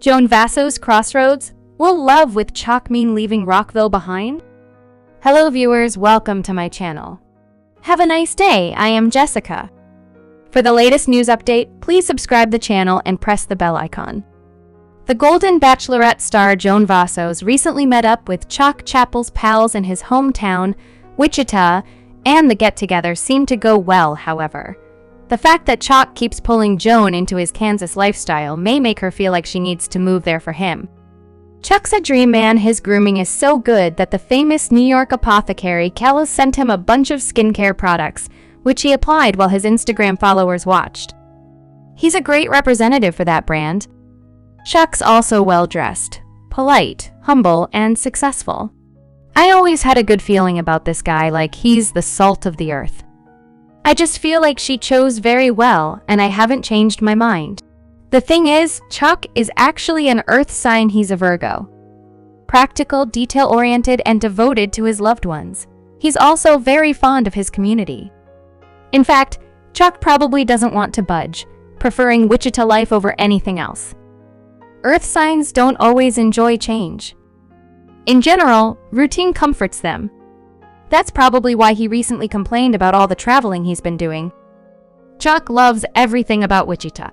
Joan Vassos Crossroads? Will love with Chock mean leaving Rockville behind? Hello viewers, welcome to my channel. Have a nice day, I am Jessica. For the latest news update, please subscribe the channel and press the bell icon. The Golden Bachelorette star Joan Vassos recently met up with Chock Chapel's pals in his hometown, Wichita, and the get-together seemed to go well, however. The fact that Chock keeps pulling Joan into his Kansas lifestyle may make her feel like she needs to move there for him. Chock's a dream man. His grooming is so good that the famous New York apothecary Kelly sent him a bunch of skincare products, which he applied while his Instagram followers watched. He's a great representative for that brand. Chock's also well-dressed, polite, humble, and successful. I always had a good feeling about this guy, like he's the salt of the earth. I just feel like she chose very well, and I haven't changed my mind. The thing is, Chock is actually an earth sign. He's a Virgo. Practical, detail-oriented, and devoted to his loved ones. He's also very fond of his community. In fact, Chock probably doesn't want to budge, preferring Wichita life over anything else. Earth signs don't always enjoy change. In general, routine comforts them. That's probably why he recently complained about all the traveling he's been doing. Chock loves everything about Wichita.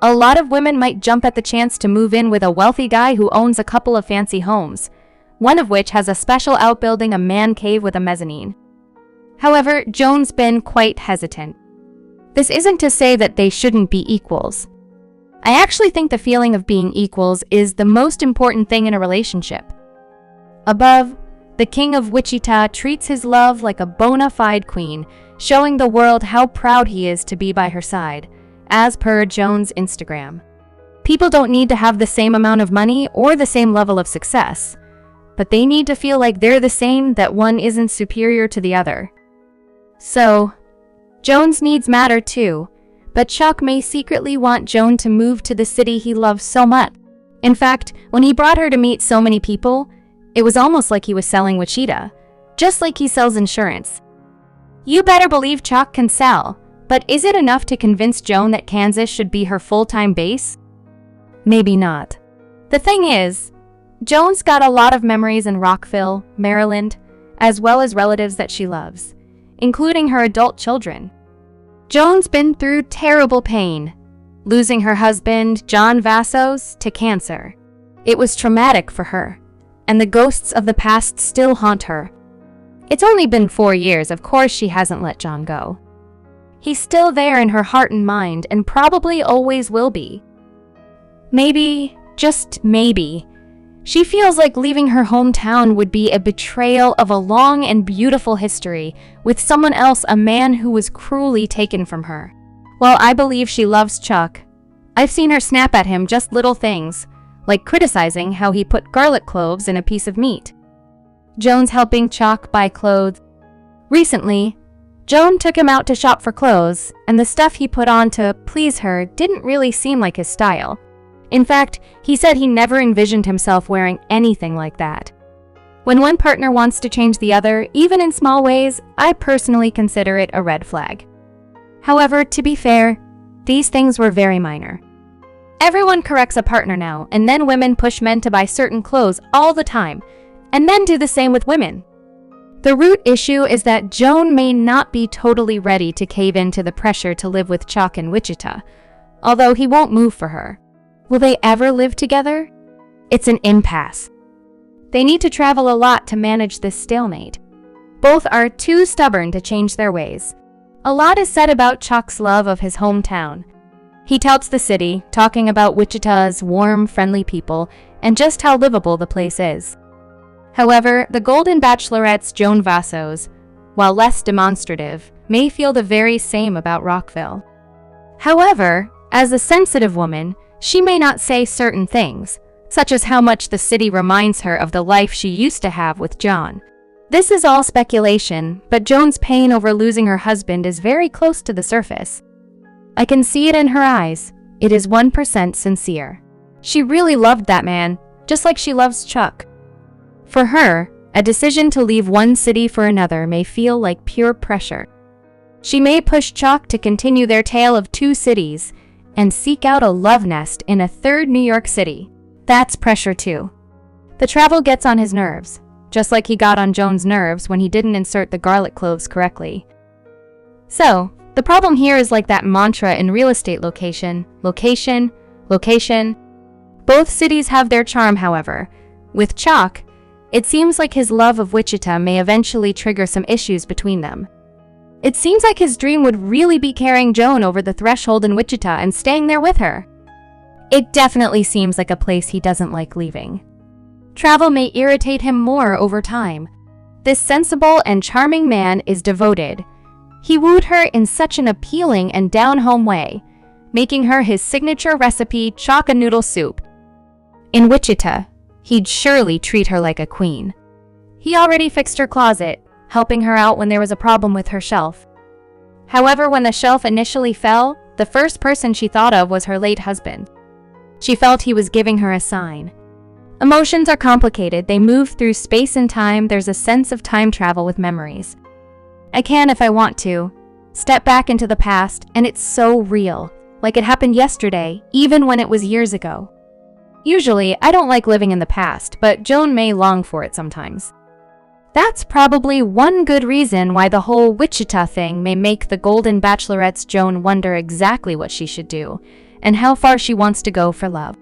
A lot of women might jump at the chance to move in with a wealthy guy who owns a couple of fancy homes, one of which has a special outbuilding, a man cave with a mezzanine. However, Joan's been quite hesitant. This isn't to say that they shouldn't be equals. I actually think the feeling of being equals is the most important thing in a relationship. Above, the king of Wichita treats his love like a bona fide queen, showing the world how proud he is to be by her side, as per Joan's Instagram. People don't need to have the same amount of money or the same level of success, but they need to feel like they're the same, that one isn't superior to the other. So, Joan's needs matter too, but Chock may secretly want Joan to move to the city he loves so much. In fact, when he brought her to meet so many people, it was almost like he was selling Wichita, just like he sells insurance. You better believe Chock can sell, but is it enough to convince Joan that Kansas should be her full-time base? Maybe not. The thing is, Joan's got a lot of memories in Rockville, Maryland, as well as relatives that she loves, including her adult children. Joan's been through terrible pain, losing her husband, Joan Vassos, to cancer. It was traumatic for her, and the ghosts of the past still haunt her. It's only been 4 years, of course she hasn't let John go. He's still there in her heart and mind, and probably always will be. Maybe, just maybe, she feels like leaving her hometown would be a betrayal of a long and beautiful history with someone else, a man who was cruelly taken from her. While I believe she loves Chock, I've seen her snap at him just little things, like criticizing how he put garlic cloves in a piece of meat. Joan's helping Chock buy clothes. Recently, Joan took him out to shop for clothes, and the stuff he put on to please her didn't really seem like his style. In fact, he said he never envisioned himself wearing anything like that. When one partner wants to change the other, even in small ways, I personally consider it a red flag. However, to be fair, these things were very minor. Everyone corrects a partner now, and then women push men to buy certain clothes all the time, and men do the same with women. The root issue is that Joan may not be totally ready to cave into the pressure to live with Chock in Wichita, although he won't move for her. Will they ever live together? It's an impasse. They need to travel a lot to manage this stalemate. Both are too stubborn to change their ways. A lot is said about Chock's love of his hometown. He touts the city, talking about Wichita's warm, friendly people, and just how livable the place is. However, the Golden Bachelorette's Joan Vassos, while less demonstrative, may feel the very same about Rockville. However, as a sensitive woman, she may not say certain things, such as how much the city reminds her of the life she used to have with John. This is all speculation, but Joan's pain over losing her husband is very close to the surface. I can see it in her eyes. It is 1% sincere. She really loved that man, just like she loves Chock. For her, a decision to leave one city for another may feel like pure pressure. She may push Chock to continue their tale of 2 cities, and seek out a love nest in a third New York City. That's pressure too. The travel gets on his nerves, just like he got on Joan's nerves when he didn't insert the garlic cloves correctly. So, the problem here is like that mantra in real estate: location, location, location. Both cities have their charm, however. With Chock, it seems like his love of Wichita may eventually trigger some issues between them. It seems like his dream would really be carrying Joan over the threshold in Wichita and staying there with her. It definitely seems like a place he doesn't like leaving. Travel may irritate him more over time. This sensible and charming man is devoted. He wooed her in such an appealing and down-home way, making her his signature recipe chock-a-noodle soup. In Wichita, he'd surely treat her like a queen. He already fixed her closet, helping her out when there was a problem with her shelf. However, when the shelf initially fell, the first person she thought of was her late husband. She felt he was giving her a sign. Emotions are complicated. They move through space and time. There's a sense of time travel with memories. I can, if I want to, step back into the past, and it's so real, like it happened yesterday, even when it was years ago. Usually, I don't like living in the past, but Joan may long for it sometimes. That's probably one good reason why the whole Wichita thing may make the Golden Bachelorette's Joan wonder exactly what she should do, and how far she wants to go for love.